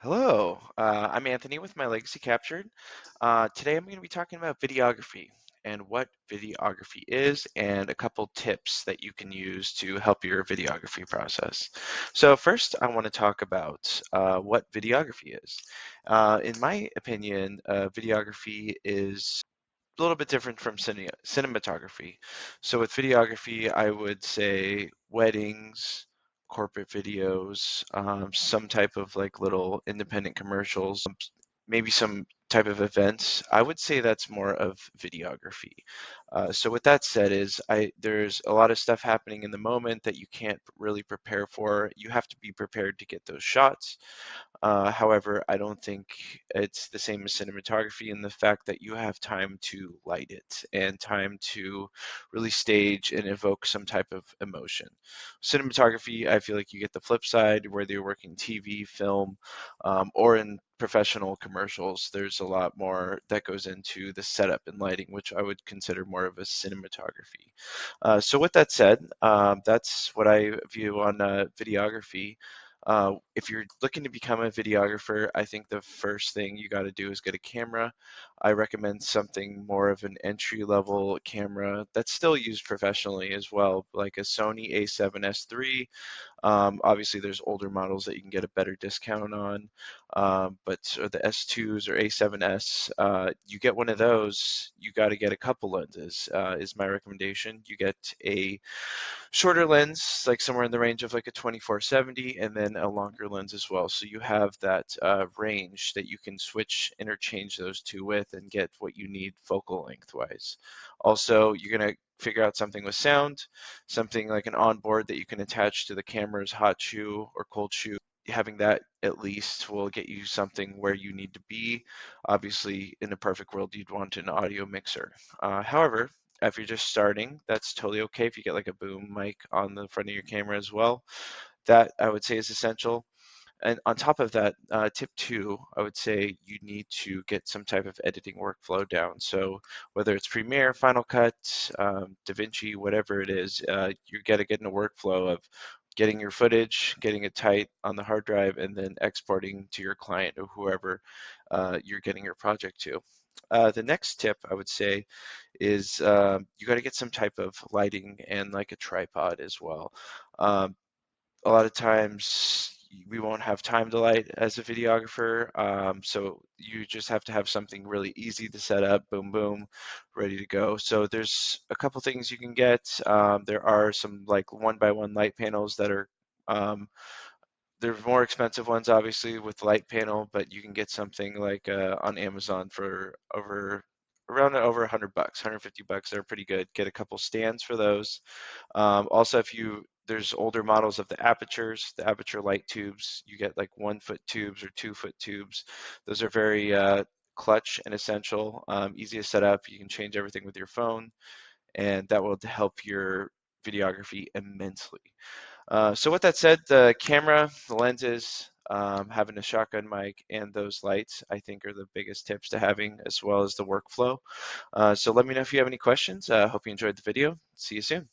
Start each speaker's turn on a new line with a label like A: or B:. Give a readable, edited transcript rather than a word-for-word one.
A: Hello, I'm Anthony with My Legacy Captured. Today I'm going to be talking about videography and what videography is and a couple tips that you can use to help your videography process. So first I want to talk about what videography is. In my opinion, videography is a little bit different from cinematography. So with videography, I would say weddings, corporate videos, some type of like little independent commercials, maybe some type of events. I would say that's more of videography. So with that said is there's a lot of stuff happening in the moment that you can't really prepare for. You have to be prepared to get those shots. However, I don't think it's the same as cinematography in the fact that you have time to light it and time to really stage and evoke some type of emotion. Cinematography, I feel like you get the flip side, whether you're working TV, film, or in professional commercials. There's a lot more that goes into the setup and lighting, which I would consider more of a cinematography. So with that said, that's what I view on videography. If you're looking to become a videographer, I think the first thing you got to do is get a camera. I recommend something more of an entry level camera that's still used professionally as well, like a Sony A7S III. Obviously, there's older models that you can get a better discount on, but or the S2s or A7S, you get one of those, you got to get a couple lenses, is my recommendation. You get a shorter lens, like somewhere in the range of like a 24-70, and then a longer lens as well. So you have that range that you can interchange those two with and get what you need focal length wise. Also, you're going to figure out something with sound, something like an onboard that you can attach to the camera's hot shoe or cold shoe. Having that at least will get you something where you need to be. Obviously, in a perfect world, you'd want an audio mixer. However, if you're just starting, that's totally okay if you get like a boom mic on the front of your camera as well. That I would say is essential. And on top of that, tip two, I would say you need to get some type of editing workflow down. So whether it's Premiere, Final Cut, DaVinci, whatever it is, you got to get in a workflow of getting your footage, getting it tight on the hard drive, and then exporting to your client or whoever you're getting your project to. The next tip I would say is you got to get some type of lighting and like a tripod as well. Um, a lot of times we won't have time to light as a videographer, so you just have to have something really easy to set up, boom, boom, ready to go. So there's a couple things you can get. There are some like one by one light panels that are um, there's more expensive ones, obviously, with light panel, but you can get something like on Amazon for around over 100 bucks, 150 bucks. They're pretty good. Get a couple stands for those. Also, if you there's older models of the apertures, the aperture light tubes. You get like 1 foot tubes or 2 foot tubes. Those are very clutch and essential. Easy to set up. You can change everything with your phone, and that will help your videography immensely. So with that said, the camera, the lenses, having a shotgun mic, and those lights, I think are the biggest tips to having, as well as the workflow. So let me know if you have any questions. Hope you enjoyed the video. See you soon.